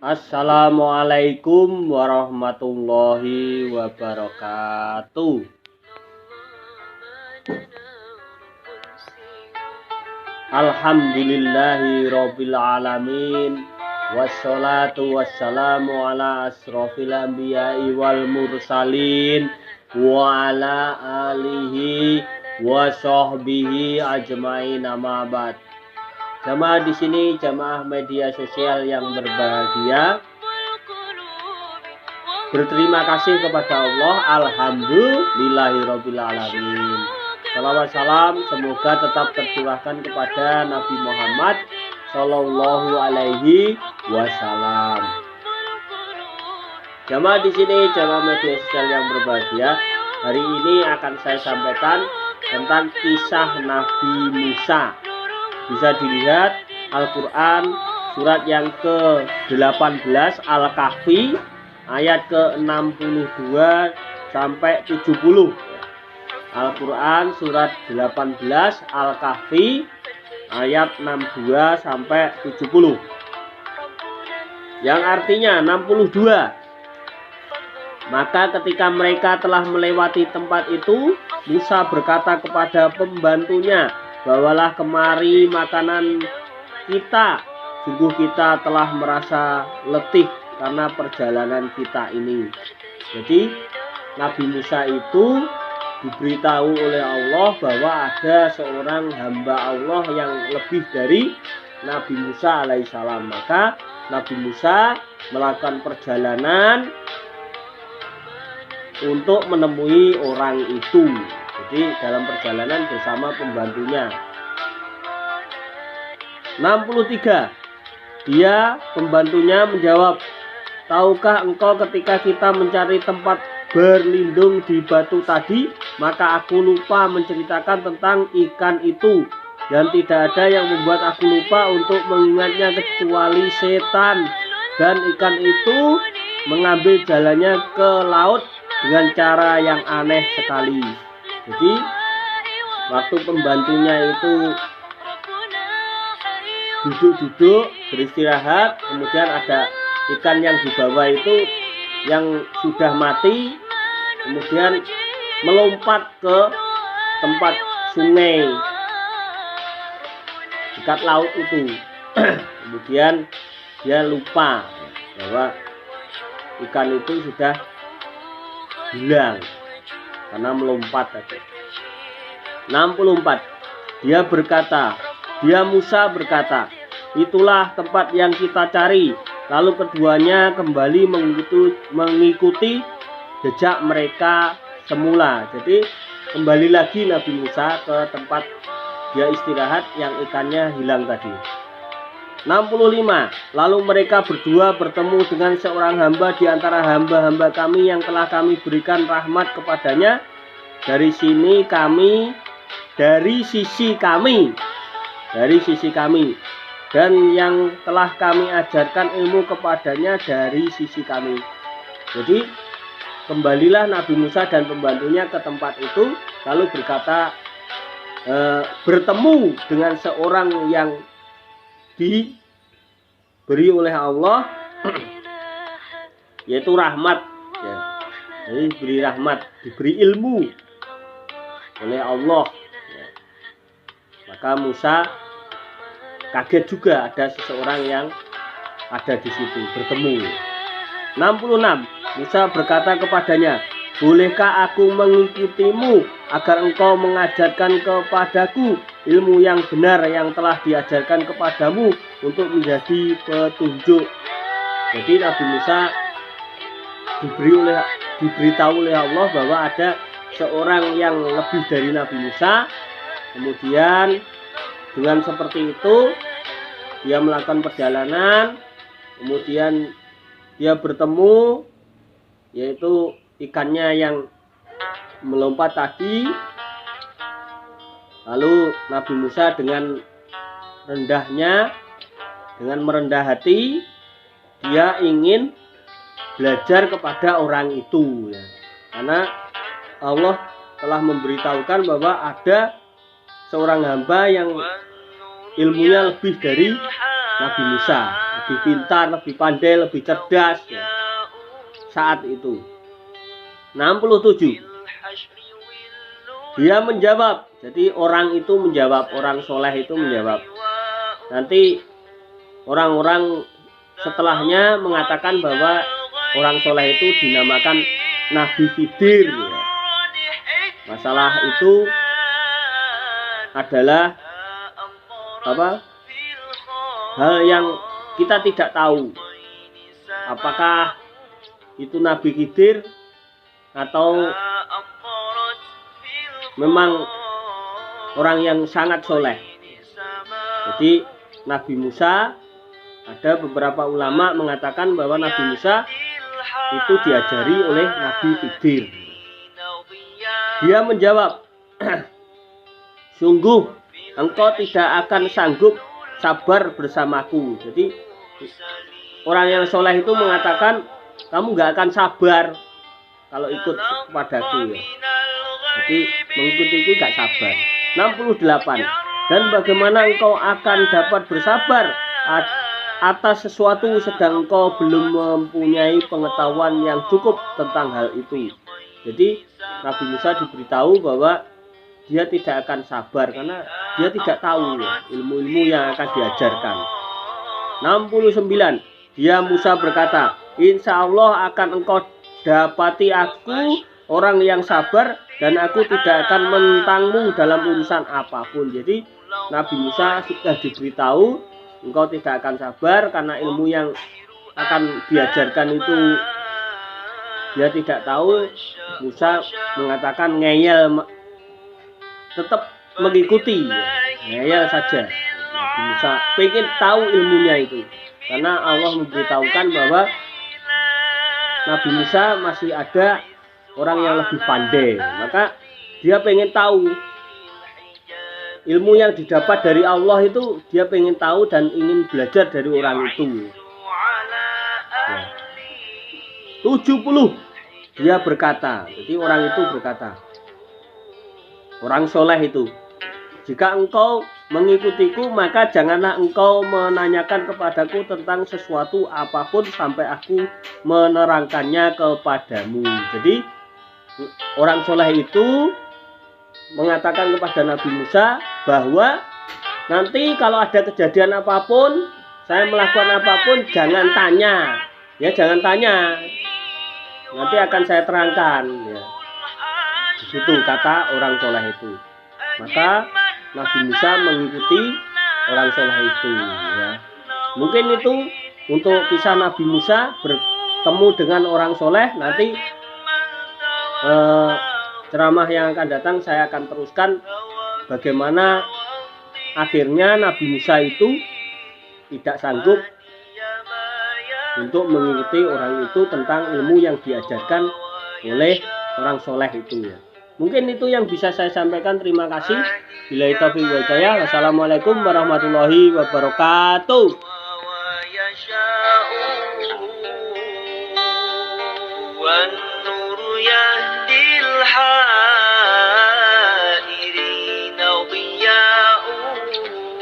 Assalamualaikum warahmatullahi wabarakatuh. Alhamdulillahi rabbil alamin. Wassalatu wassalamu ala asrofil anbiya'i wal mursalin wa ala alihi wa sahbihi ajmain, amma ba'd. Jamaah di sini, jamaah media sosial yang berbahagia, berterima kasih kepada Allah. Alhamdulillahirabbil alamin. Salawat salam semoga tetap tercurahkan kepada Nabi Muhammad Sallallahu Alaihi Wasallam. Jamaah di sini, jamaah media sosial yang berbahagia, hari ini akan saya sampaikan tentang kisah Nabi Musa. Bisa dilihat Al-Quran surat yang ke-18 Al-Kahfi ayat ke-62 sampai 70. Al-Quran surat 18 Al-Kahfi ayat 62 sampai 70. Yang artinya 62. Maka ketika mereka telah melewati tempat itu, Musa berkata kepada pembantunya, "Bawalah kemari makanan kita. Sungguh kita telah merasa letih karena perjalanan kita ini." Jadi Nabi Musa itu diberitahu oleh Allah bahwa ada seorang hamba Allah yang lebih dari Nabi Musa alaihissalam. Maka Nabi Musa melakukan perjalanan untuk menemui orang itu. Jadi dalam perjalanan bersama pembantunya. 63. Dia, pembantunya, menjawab, "Tahukah engkau ketika kita mencari tempat berlindung di batu tadi, maka aku lupa menceritakan tentang ikan itu, dan tidak ada yang membuat aku lupa untuk mengingatnya kecuali setan, dan ikan itu mengambil jalannya ke laut dengan cara yang aneh sekali." Jadi waktu pembantunya itu duduk-duduk beristirahat, kemudian ada ikan yang dibawa itu yang sudah mati, kemudian melompat ke tempat sungai dekat laut itu. Kemudian dia lupa bahwa ikan itu sudah hilang karena melompat tadi. 64. Dia Musa berkata, "Itulah tempat yang kita cari." Lalu keduanya kembali mengikuti jejak mereka semula. Jadi kembali lagi Nabi Musa ke tempat dia istirahat yang ikannya hilang tadi. 65. Lalu mereka berdua bertemu dengan seorang hamba di antara hamba-hamba kami yang telah kami berikan rahmat kepadanya dari sisi kami, dan yang telah kami ajarkan ilmu kepadanya dari sisi kami. Jadi kembalilah Nabi Musa dan pembantunya ke tempat itu, lalu berkata, bertemu dengan seorang yang diberi oleh Allah yaitu rahmat, ya. Jadi diberi rahmat, diberi ilmu oleh Allah, ya. Maka Musa kaget juga ada seseorang yang ada di situ bertemu. 66. Musa berkata kepadanya, "Bolehkah aku mengikutimu agar engkau mengajarkan kepadaku ilmu yang benar yang telah diajarkan kepadamu untuk menjadi petunjuk?" Jadi Nabi Musa diberitahu oleh Allah bahwa ada seorang yang lebih dari Nabi Musa. Kemudian dengan seperti itu dia melakukan perjalanan, kemudian dia bertemu yaitu ikannya yang melompat tadi. Lalu Nabi Musa dengan merendah hati, dia ingin belajar kepada orang itu, ya. Karena Allah telah memberitahukan bahwa ada seorang hamba yang ilmunya lebih dari Nabi Musa. lebih pintar, lebih pandai, lebih cerdas ya, saat itu. 67. Dia menjawab, jadi orang itu menjawab, orang soleh itu menjawab. Nanti orang-orang setelahnya mengatakan bahwa orang soleh itu dinamakan Nabi Khidir ya. Masalah itu adalah hal yang kita tidak tahu apakah itu Nabi Khidir atau memang orang yang sangat soleh. Jadi Nabi Musa, ada beberapa ulama mengatakan bahwa Nabi Musa itu diajari oleh Nabi Khidir. Dia menjawab, sungguh engkau tidak akan sanggup sabar bersamaku. Jadi orang yang soleh itu mengatakan, kamu gak akan sabar kalau ikut padaku ya. Jadi mengikutiku gak sabar. 68. Dan bagaimana engkau akan dapat bersabar atas sesuatu sedang engkau belum mempunyai pengetahuan yang cukup tentang hal itu. Jadi Nabi Musa diberitahu bahwa dia tidak akan sabar karena dia tidak tahu ya, ilmu-ilmu yang akan diajarkan. 69. Dia Musa berkata, insya Allah akan engkau dapati aku orang yang sabar dan aku tidak akan menentangmu dalam urusan apapun. Jadi Nabi Musa sudah diberitahu engkau tidak akan sabar karena ilmu yang akan diajarkan itu dia tidak tahu. Musa mengatakan ngeyel, tetap mengikuti, ngeyel saja. Nabi Musa pengen tahu ilmunya itu karena Allah memberitahukan bahwa Nabi Musa masih ada orang yang lebih pandai, maka dia pengen tahu ilmu yang didapat dari Allah itu, dia pengen tahu dan ingin belajar dari orang itu ya. 70. Dia berkata, jadi orang itu berkata, orang soleh itu, jika engkau mengikutiku maka janganlah engkau menanyakan kepadaku tentang sesuatu apapun sampai aku menerangkannya kepadamu. Jadi orang soleh itu mengatakan kepada Nabi Musa bahwa nanti kalau ada kejadian apapun, saya melakukan apapun, jangan tanya ya, jangan tanya, nanti akan saya terangkan ya. Di situ kata orang soleh itu. Maka Nabi Musa mengikuti orang soleh itu ya. Mungkin itu untuk kisah Nabi Musa bertemu dengan orang soleh. Nanti ceramah yang akan datang saya akan teruskan bagaimana akhirnya Nabi Musa itu tidak sanggup untuk mengikuti orang itu tentang ilmu yang diajarkan oleh orang soleh itu ya. Mungkin itu yang bisa saya sampaikan. Terima kasih. Billahi taufiq wal hidayah. Wassalamualaikum warahmatullahi wabarakatuh.